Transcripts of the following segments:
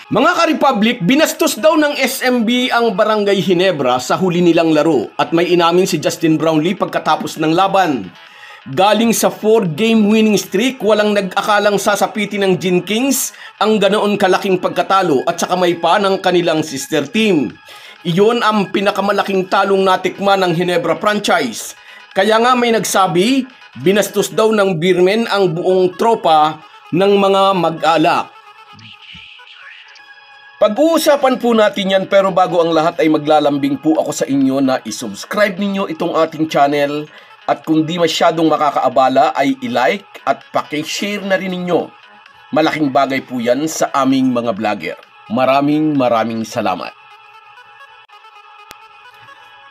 Mga ka-Republic, binastos daw ng SMB ang Barangay Ginebra sa huli nilang laro at may inamin si Justin Brownlee pagkatapos ng laban. Galing sa 4-game winning streak, walang nag-akalang sasapitin ng Gin Kings ang ganoon kalaking pagkatalo at saka may pa ng kanilang sister team. Iyon ang pinakamalaking talong natikman ng Ginebra franchise. Kaya nga may nagsabi, binastos daw ng Beermen ang buong tropa ng mga mag-alak. Pag-uusapan po natin yan, pero bago ang lahat ay maglalambing po ako sa inyo na isubscribe ninyo itong ating channel at kung di masyadong makakaabala ay i-like at paki-share na rin ninyo. Malaking bagay po yan sa aming mga vlogger. Maraming salamat.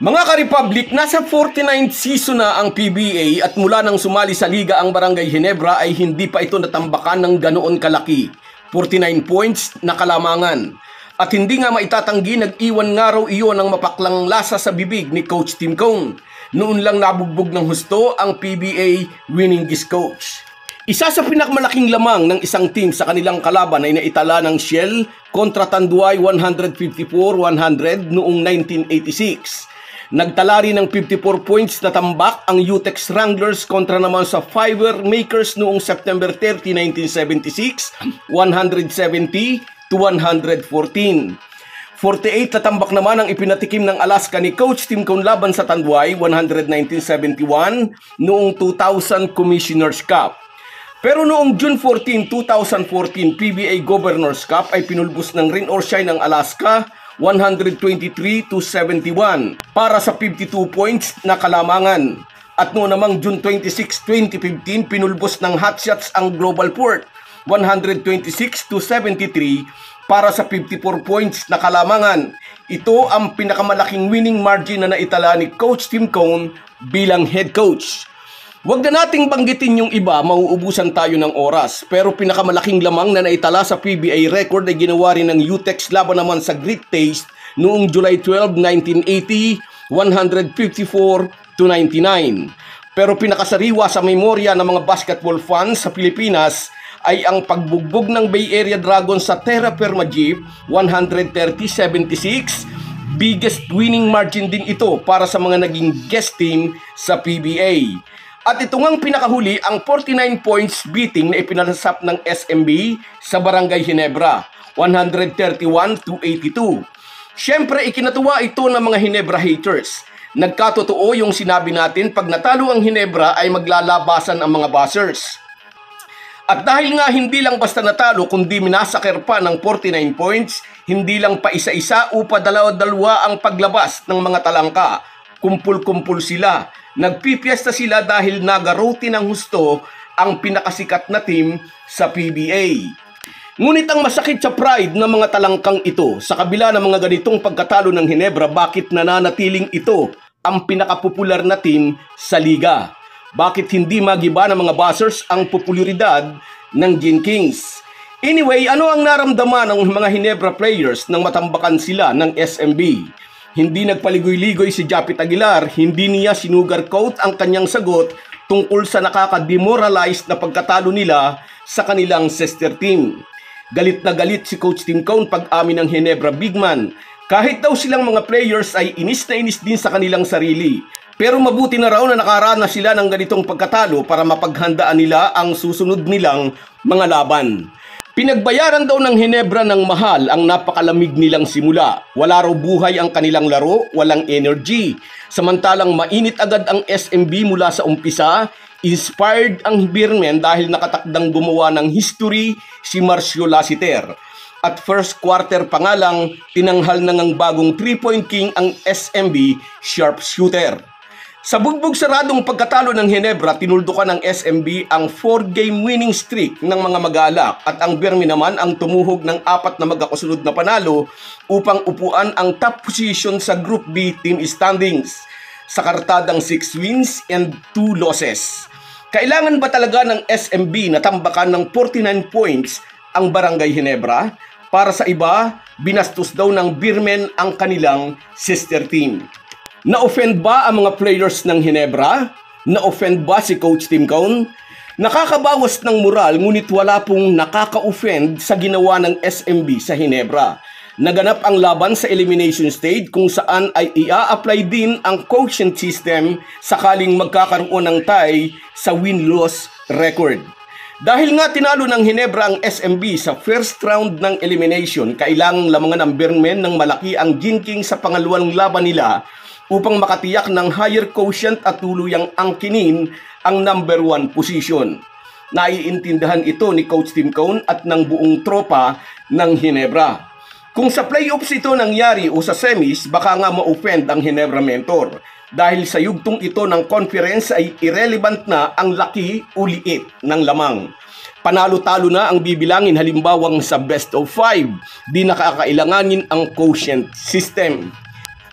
Mga ka-Republic, nasa 49th season na ang PBA at mula nang sumali sa liga ang Barangay Ginebra ay hindi pa ito natambakan ng ganoon kalaki. 49 points na kalamangan. At hindi nga maitatanggi, nag-iwan nga raw iyon ng mapaklang lasa sa bibig ni Coach Tim Cone. Noon lang nabugbog ng husto ang PBA winning gist coach. Isa sa pinakamalaking lamang ng isang team sa kanilang kalaban ay naitala ng Shell kontra Tanduay 154-100 noong 1986. Nagtala rin ng 54 points na tambak ang UTEX Wranglers kontra naman sa Fiverr Makers noong September 30, 1976, 170-114. 48 na tambak naman ang ipinatikim ng Alaska ni Coach Tim Cone laban sa Tanduay, 119-71 noong 2000 Commissioner's Cup. Pero noong June 14, 2014 PBA Governors Cup ay pinulbos ng Rain or Shine ng Alaska 123-71 para sa 52 points na kalamangan. At noong namang June 26, 2015 pinulbos ng Hotshots ang Global Port 126-73 para sa 54 points na kalamangan. Ito ang pinakamalaking winning margin na naitala ni Coach Tim Cone bilang head coach. Huwag na nating banggitin yung iba, mauubusan tayo ng oras. Pero pinakamalaking lamang na naitala sa PBA record ay ginawa rin ng UTEX laban naman sa Great Taste noong July 12, 1980, 154-99. Pero pinakasariwa sa memorya ng mga basketball fans sa Pilipinas ay ang pagbugbog ng Bay Area Dragons sa Terra Firma Jeep 130-76. Biggest winning margin din ito para sa mga naging guest team sa PBA. At ito ngang pinakahuli ang 49 points beating na ipinasap ng SMB sa Barangay Ginebra 131-82. Siyempre ikinatuwa ito ng mga Ginebra haters. Nagkatotoo yung sinabi natin, pag natalo ang Ginebra ay maglalabasan ang mga buzzers. At dahil nga hindi lang basta natalo kundi minasakir pa ng 49 points, hindi lang pa isa-isa o pa dalawa-dalawa ang paglabas ng mga talangka. Kumpul-kumpul sila. Nagpipiesta sila dahil nagaruti ng husto ang pinakasikat na team sa PBA. Ngunit ang masakit sa pride ng mga talangkang ito, sa kabila ng mga ganitong pagkatalo ng Ginebra, bakit nananatiling ito ang pinakapopular na team sa liga? Bakit hindi magiba ng mga buzzers ang popularidad ng Gin Kings? Anyway, ano ang naramdaman ng mga Ginebra players nang matambakan sila ng SMB? Hindi nagpaligoy-ligoy si Japit Aguilar, hindi niya sinugarcoat ang kanyang sagot tungkol sa nakaka-demoralize na pagkatalo nila sa kanilang sister team. Galit na galit si Coach Tim Cone pag-amin ng Ginebra Bigman. Kahit daw silang mga players ay inis na inis din sa kanilang sarili. Pero mabuti na raw na nakaranas sila ng ganitong pagkatalo para mapaghandaan nila ang susunod nilang mga laban. Pinagbayaran daw ng Ginebra ng mahal ang napakalamig nilang simula. Wala raw buhay ang kanilang laro, walang energy. Samantalang mainit agad ang SMB mula sa umpisa, inspired ang Beermen dahil nakatakdang gumawa ng history si Marcio Lassiter. At first quarter pa nga lang, tinanghal na ng bagong 3-point king ang SMB sharpshooter. Sa bugbog saradong pagkatalo ng Ginebra, tinuldukan ng SMB ang 4-game winning streak ng mga mag-alak at ang Beermen naman ang tumuhog ng 4 na magkakasunod na panalo upang upuan ang top position sa Group B team standings sa kartadang 6 wins and 2 losses. Kailangan ba talaga ng SMB na tambakan ng 49 points ang Barangay Ginebra? Para sa iba, binastos daw ng Beermen ang kanilang sister team. Na-offend ba ang mga players ng Ginebra? Na-offend ba si Coach Tim Cone? Nakakabawas ng moral ngunit wala pong nakaka-offend sa ginawa ng SMB sa Hinebra. Naganap ang laban sa elimination stage kung saan ay ia-apply din ang quotient system sakaling magkakaroon ng tie sa win-loss record. Dahil nga tinalo ng Hinebra ang SMB sa first round ng elimination, kailangang lamangan ng Birdmen ng malaki ang jinking sa pangalawang laban nila upang makatiyak ng higher quotient at tuluyang angkinin ang number 1 position. Naiintindihan ito ni Coach Tim Cone at ng buong tropa ng Hinebra. Kung sa playoffs ito nangyari o sa semis, baka nga ma-offend ang Hinebra Mentor. Dahil sa yugtong ito ng conference ay irrelevant na ang laki o liit ng lamang. Panalo-talo na ang bibilangin halimbawang sa best of 5. Di nakakailanganin ang quotient system.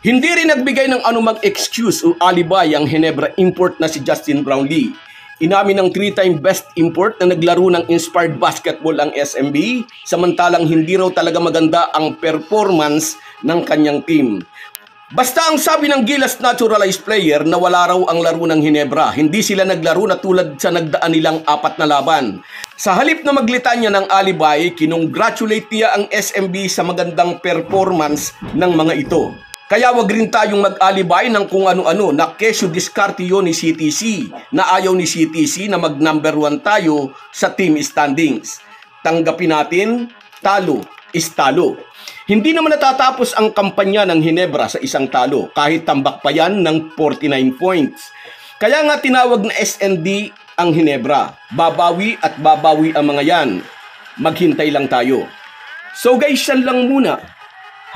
Hindi rin nagbigay ng anumang excuse o alibi ang Hinebra import na si Justin Brownlee. Inamin ng 3-time best import na naglaro ng inspired basketball ang SMB, samantalang hindi raw talaga maganda ang performance ng kanyang team. Basta ang sabi ng Gilas naturalized player na wala raw ang laro ng Hinebra, hindi sila naglaro na tulad sa nagdaan nilang 4 na laban. Sa halip na maglitanya ng alibay, kinongratulate niya ang SMB sa magandang performance ng mga ito. Kaya wag rin tayong mag-alibay ng kung ano-ano na kesyo diskarte yun ni CTC, na ayaw ni CTC na mag number 1 tayo sa team standings. Tanggapin natin, talo is talo. Hindi naman natatapos ang kampanya ng Hinebra sa isang talo, kahit tambak pa yan ng 49 points. Kaya nga tinawag na SND ang Hinebra. Babawi at babawi ang mga yan. Maghintay lang tayo. So guys, yan lang muna.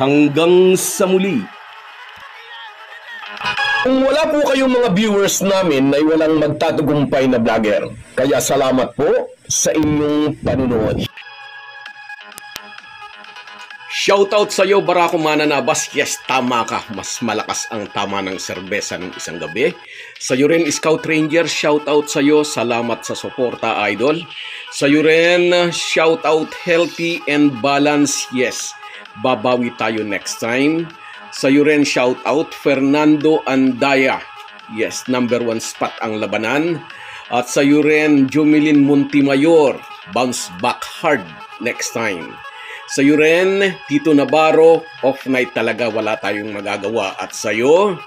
Hanggang sa muli. Kung wala po kayong mga viewers namin ay walang magtatagumpay na vlogger. Kaya salamat po sa inyong panunood. Shoutout sa iyo, Barako Mananabas. Yes, tama ka. Mas malakas ang tama ng serbesa ng isang gabi. Sa iyo rin, Scout Ranger, shoutout sa iyo. Salamat sa suporta, idol. Sa iyo rin, shoutout healthy and balance. Yes, babawi tayo next time. Sa iyo rin, shoutout Fernando Andaya. Yes, number 1 spot ang labanan. At sa iyo rin, Jumilin Montimayor. Bounce back hard next time. Sa iyo rin, Tito Navarro, off night talaga, wala tayong magagawa. At sa iyo,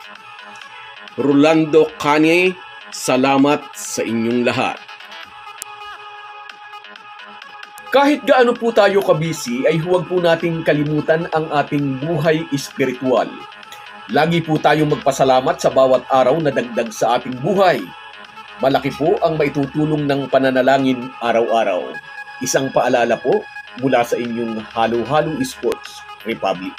Rolando Kanye, salamat sa inyong lahat. Kahit gaano po tayo kabisi, ay huwag po nating kalimutan ang ating buhay espiritual. Lagi po tayong magpasalamat sa bawat araw na dagdag sa ating buhay. Malaki po ang maitutulong ng pananalangin araw-araw. Isang paalala po mula sa inyong Halo Halo Sports Republic.